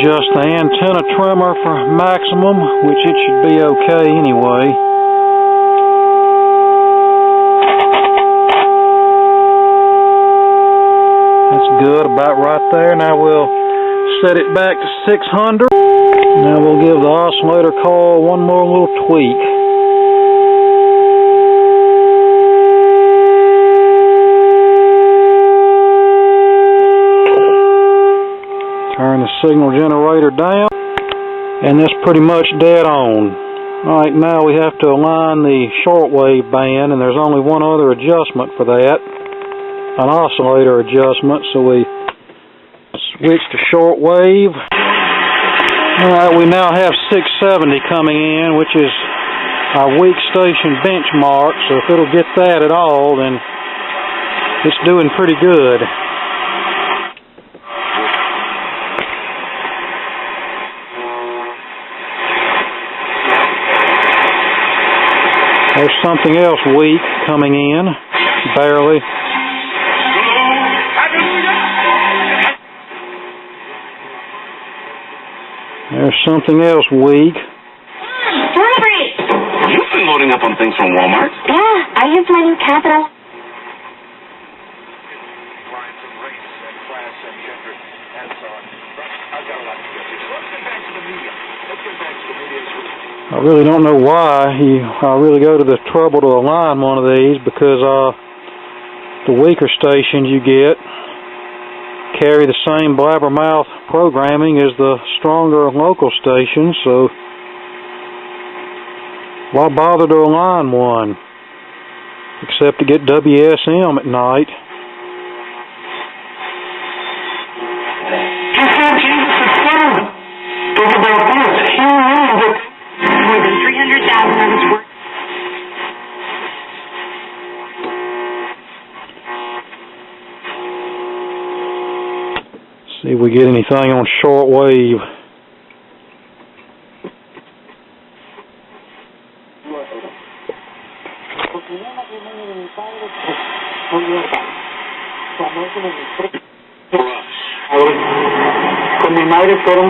Speaker 1: adjust the antenna trimmer for maximum, which it should be okay anyway. That's good, about right there. Now we'll set it back to 600. Now we'll give the oscillator coil one more little tweak. Turn the signal generator down, and that's pretty much dead on. Alright, now we have to align the shortwave band, and there's only one other adjustment for that, an oscillator adjustment, so we switch to shortwave. Alright, we now have 670 coming in, which is our weak station benchmark, so if it'll get that at all, then it's doing pretty good. There's something else weak coming in, barely. There's something else weak.
Speaker 2: You've been loading up on things from Walmart?
Speaker 7: Yeah, I used my new Capital.
Speaker 1: I really don't know why I really go to the trouble to align one of these, because the weaker stations you get carry the same blabbermouth programming as the stronger local stations, so why bother to align one except to get WSM at night?
Speaker 7: More than 300,000 of its work.
Speaker 1: See if we get anything on shortwave.
Speaker 12: Con mi madre fueron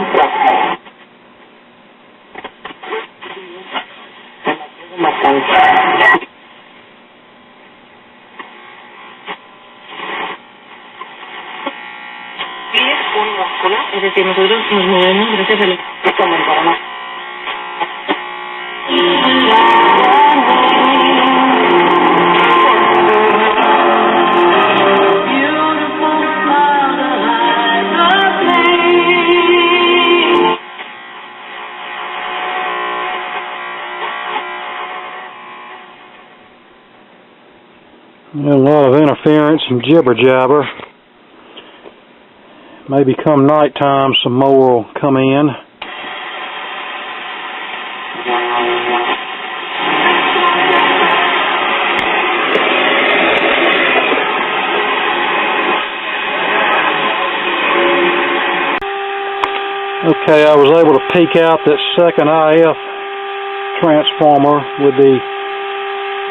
Speaker 12: es decir, nosotros nos movemos gracias a la comunidad.
Speaker 1: A lot of interference and jibber jabber. Maybe come nighttime some more will come in. Okay, I was able to peek out that second IF transformer with the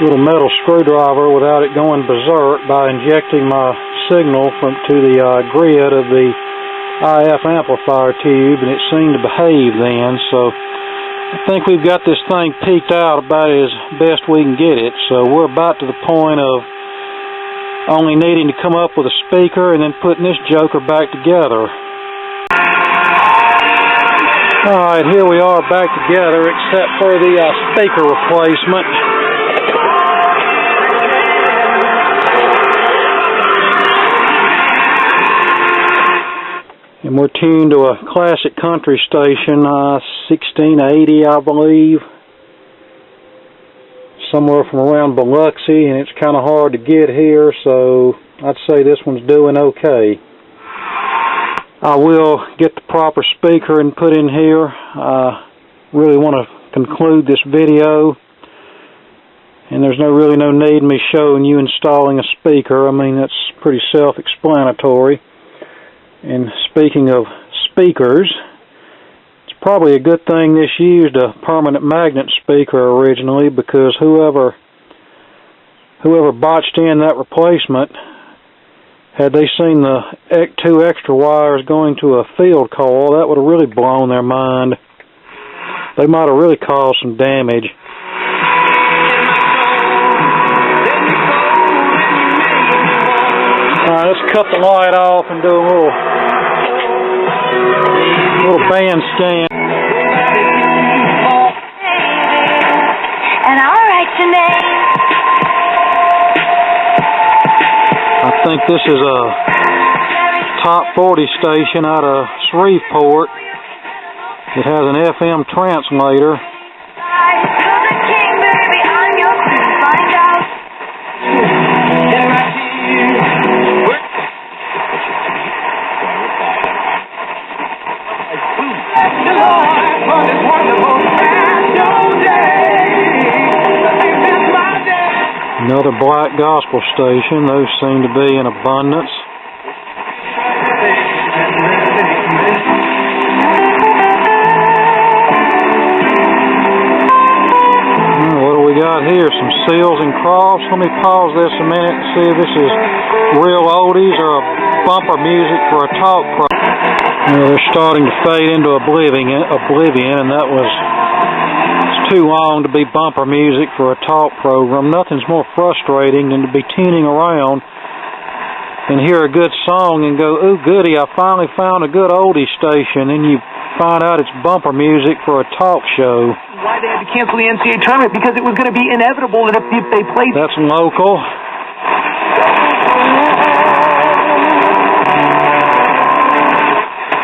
Speaker 1: little metal screwdriver without it going berserk by injecting my signal to the grid of the IF amplifier tube, and it seemed to behave then. So I think we've got this thing peaked out about as best we can get it. So we're about to the point of only needing to come up with a speaker and then putting this joker back together. Alright, here we are back together, except for the speaker replacement. And we're tuned to a classic country station, 1680, I believe. Somewhere from around Biloxi, and it's kind of hard to get here, so I'd say this one's doing okay. I will get the proper speaker and put in here. I really want to conclude this video, and there's really no need in me showing you installing a speaker. I mean, that's pretty self-explanatory. And speaking of speakers, it's probably a good thing this used a permanent magnet speaker originally, because whoever botched in that replacement, had they seen the 2 extra wires going to a field coil, that would have really blown their mind. They might have really caused some damage. Alright, let's cut the light off and do a little band scan. I think this is a top 40 station out of Shreveport. It has an FM translator. Another black gospel station. Those seem to be in abundance. What do we got here? Some Seals and Crofts. Let me pause this a minute and see if this is real oldies or a bumper music for a talk program. They're starting to fade into oblivion, and that was too long to be bumper music for a talk program. Nothing's more frustrating than to be tuning around and hear a good song and go, ooh, goody, I finally found a good oldie station, and you find out it's bumper music for a talk show.
Speaker 11: Why they had to cancel the NCAA tournament? Because it was going to be inevitable that if they played...
Speaker 1: That's local.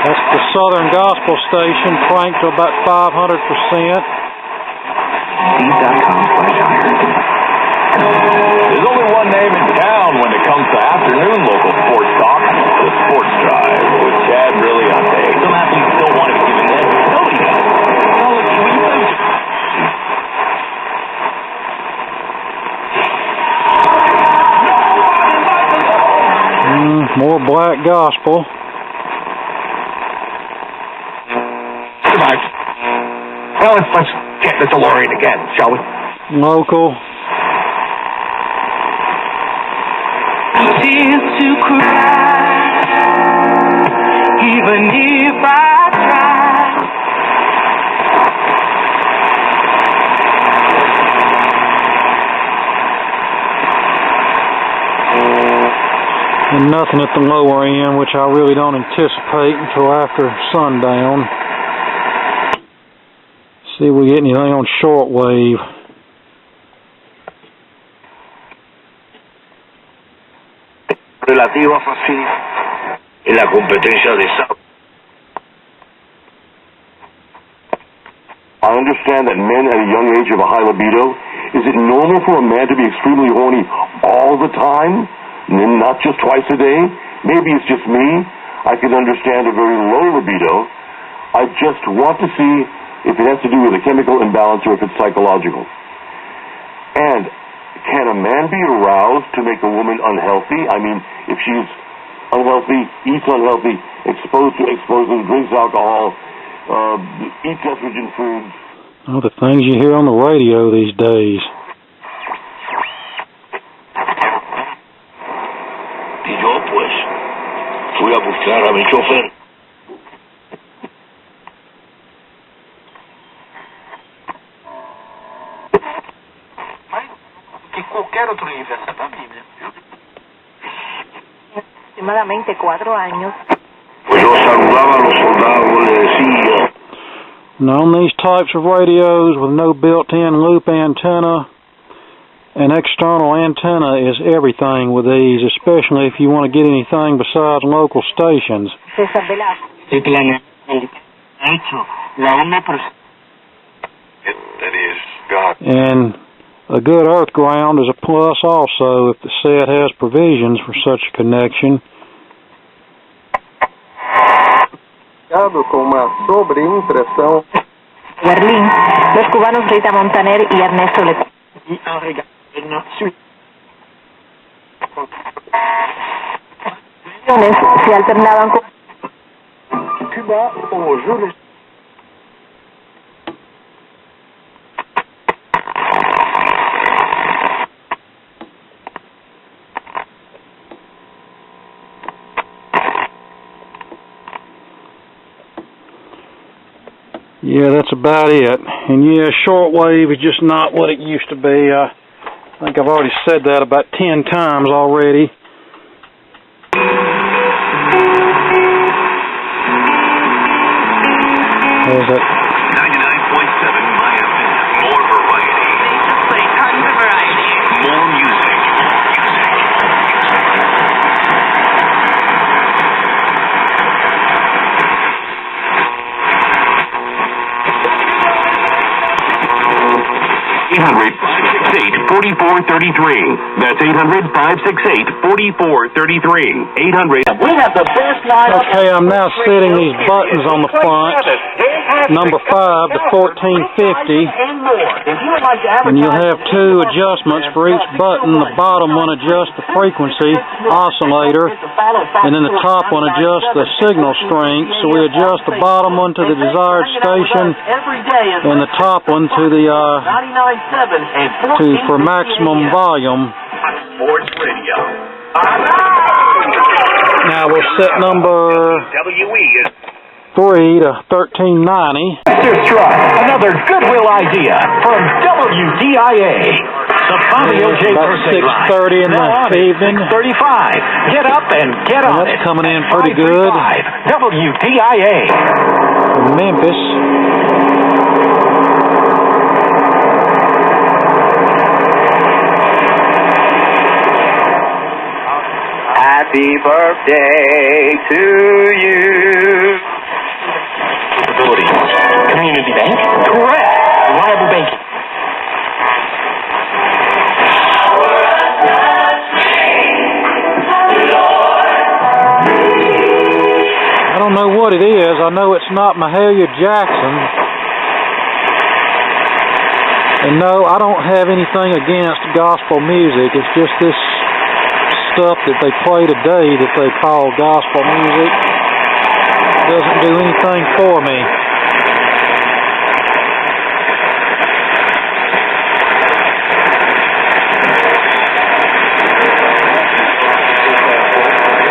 Speaker 1: That's the Southern Gospel Station, cranked to about 500%.
Speaker 8: There's only one name in town when it comes to afternoon local sports talk, the Sports Drive, with Chad really on day. Some athletes don't want to be given that. Nobody does.
Speaker 1: More black gospel.
Speaker 11: Well, let's get the DeLorean again, shall we?
Speaker 1: Local.
Speaker 13: Tears to cry, even if I try.
Speaker 1: And nothing at the lower end, which I really don't anticipate until after sundown. See if we get anything on shortwave.
Speaker 14: Relativo a facilidad en la competencia de SAP.
Speaker 8: I understand that men at a young age have a high libido. Is it normal for a man to be extremely horny all the time? And not just twice a day? Maybe it's just me. I can understand a very low libido. I just want to see if it has to do with a chemical imbalance or if it's psychological. And can a man be aroused to make a woman unhealthy? I mean, if she's unhealthy, eats unhealthy, exposed to explosives, drinks alcohol, eats estrogen foods.
Speaker 1: Oh, the things you hear on the radio these days.
Speaker 14: Y yo, pues, fui a buscar a mi chofer.
Speaker 11: Otro libro, la Biblia.
Speaker 7: Aproximadamente 4 años.
Speaker 14: Pues yo saludaba a los soldados, le decía.
Speaker 1: Now on these types of radios with no built-in loop antenna, an external antenna is everything with these, especially if you want to get anything besides local stations.
Speaker 14: That is God.
Speaker 1: And a good earth ground is a plus also if the set has provisions for such a connection.
Speaker 9: Com uma sobreimpressão.
Speaker 7: Berlín, los cubanos Rita Montaner y Ernesto Le. Se alternaban con
Speaker 9: Cuba o Júlio.
Speaker 1: Yeah, that's about it. And yeah, shortwave is just not what it used to be. I think I've already said that about 10 times already. What was that?
Speaker 14: 99.7 My FM. More variety.
Speaker 8: 800-568-4433. That's 800-568-4433. 800.
Speaker 13: We have the best lineup.
Speaker 1: Okay, I'm now setting these buttons on the front. Number 5 to 1450. And you'll have two adjustments for each button. The bottom one adjusts the frequency oscillator, and then the top one adjusts the signal strength. So we adjust the bottom one to the desired station, and the top one to the for maximum volume. Now we'll set number 3 to 1390.
Speaker 13: Another goodwill idea from WDIA. The Fabio J.
Speaker 1: About 6:30 in the evening.
Speaker 13: 35. Get up and get on it.
Speaker 1: That's coming in pretty good.
Speaker 13: WDIA.
Speaker 1: Memphis.
Speaker 13: Happy birthday to you. Community Bank? Correct. Reliable banking.
Speaker 1: I don't know what it is. I know it's not Mahalia Jackson. And no, I don't have anything against gospel music. It's just this stuff that they play today that they call gospel music doesn't do anything for me.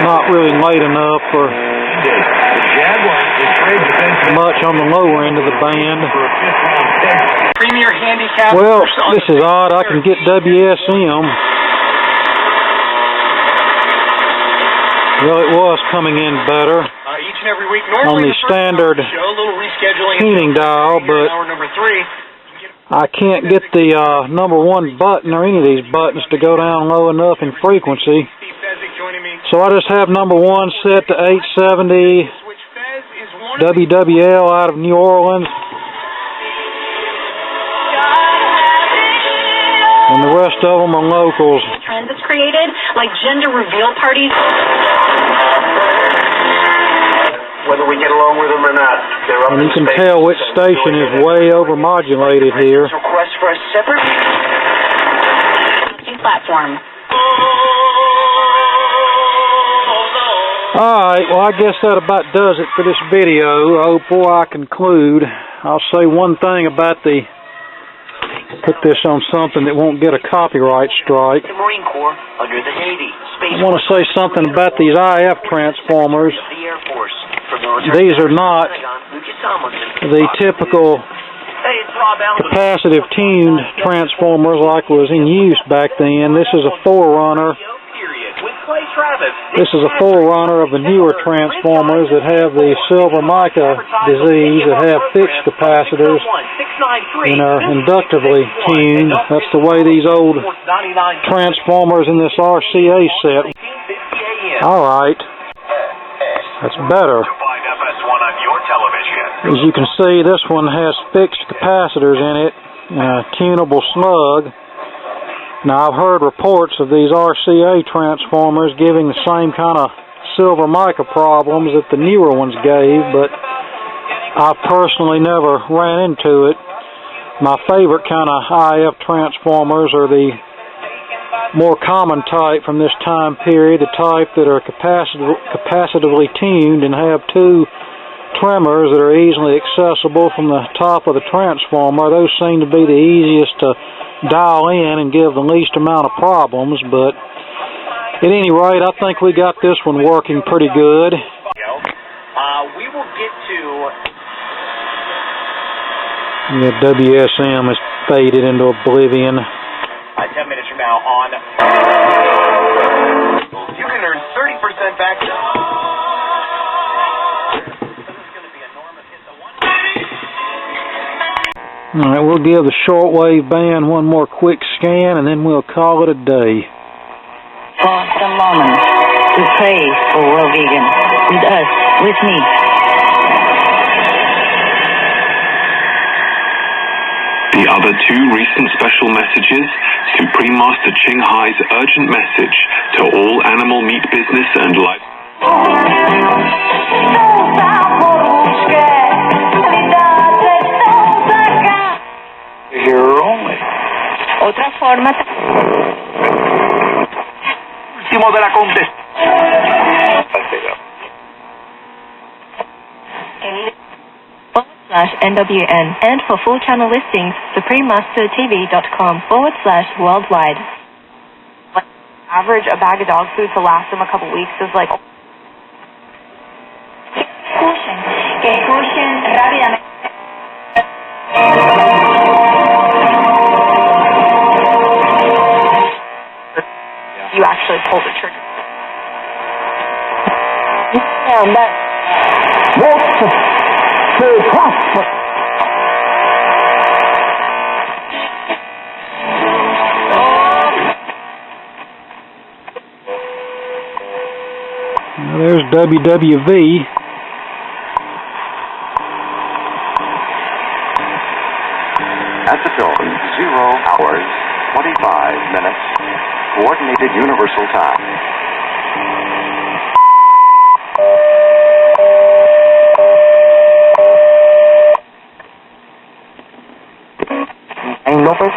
Speaker 1: Not really late enough for much on the lower end of the band.
Speaker 15: Premier handicap.
Speaker 1: Well, this is odd. I can get WSM. Well, it was coming in better
Speaker 15: Each and every week.
Speaker 1: on the standard tuning dial, but I can't get the number 1 button or any of these buttons to go down low enough in frequency. So I just have number 1 set to 870 WWL out of New Orleans. And the rest of them are locals.
Speaker 16: Trend that's created, like gender reveal parties.
Speaker 3: Whether we get along with them or not, they're up
Speaker 1: And you
Speaker 3: in
Speaker 1: can
Speaker 3: space.
Speaker 1: tell which station is way overmodulated here.
Speaker 16: Request for a separate platform.
Speaker 1: Alright, well I guess that about does it for this video. Before I conclude, I'll say one thing about put this on something that won't get a copyright strike.
Speaker 15: The Marine Corps under the Navy.
Speaker 1: I want to say something about these IF transformers.
Speaker 15: The Air Force.
Speaker 1: These are not the typical capacitive tuned transformers like was in use back then. This is a forerunner. This is a forerunner of the newer transformers that have the silver mica disease, that have fixed capacitors and are inductively tuned. That's the way these old transformers in this RCA set. Alright, that's better. As you can see, this one has fixed capacitors in it, and a tunable slug. Now, I've heard reports of these RCA transformers giving the same kind of silver mica problems that the newer ones gave, but I personally never ran into it. My favorite kind of IF transformers are the more common type from this time period, the type that are capacitively tuned and have 2 tremors that are easily accessible from the top of the transformer. Those seem to be the easiest to dial in and give the least amount of problems, but at any rate, I think we got this one working pretty good.
Speaker 15: We will get to...
Speaker 1: Yeah, WSM has faded into oblivion.
Speaker 15: 10 minutes from now on... You can earn 30% back...
Speaker 1: Alright, we'll give the Shortwave band one more quick scan and then we'll call it a day.
Speaker 12: Pause a moment to pray for World Vegan. With us, with me.
Speaker 17: The other two recent special messages, Supreme Master Ching Hai's urgent message to all animal meat business and life.
Speaker 13: Here only.
Speaker 16: Otra forma.
Speaker 13: Último de la contestación.
Speaker 18: /NWN, and for full channel listings, suprememastertv.com/worldwide.
Speaker 19: Average a bag of dog food to last them a couple weeks is like.
Speaker 7: Que escuchen rápidamente.
Speaker 19: You actually pull the trigger.
Speaker 13: And that wants to prosper.
Speaker 1: Now there's WWV.
Speaker 20: At the dawn, 0 hours, 25 minutes, coordinated universal time.
Speaker 13: Lopez.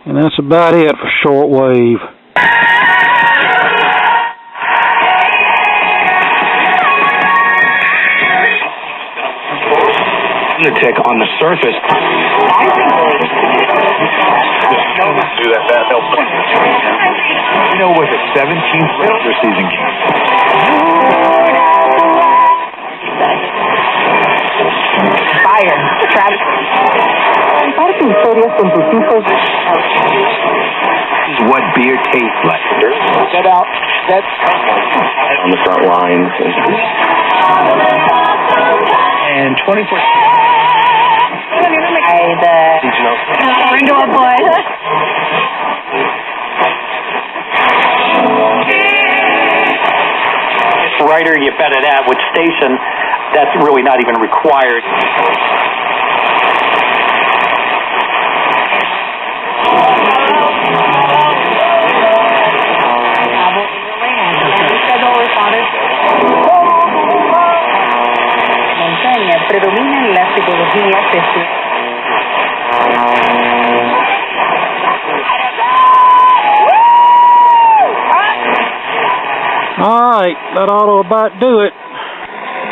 Speaker 1: And that's about it for shortwave.
Speaker 13: Lunatic on the surface.
Speaker 3: Do that helps.
Speaker 13: You know, was it 17th regular season game?
Speaker 19: Fire. Travis.
Speaker 13: Comparte historias con tus hijos. This is what beer tastes like. Set out. Set.
Speaker 3: On the front line.
Speaker 13: And 24.
Speaker 19: Indoor boy.
Speaker 10: Writer you bet it at, which station, that's really not even required.
Speaker 16: Montaña predominan las tipologías de su...
Speaker 1: All right, that ought to about do it.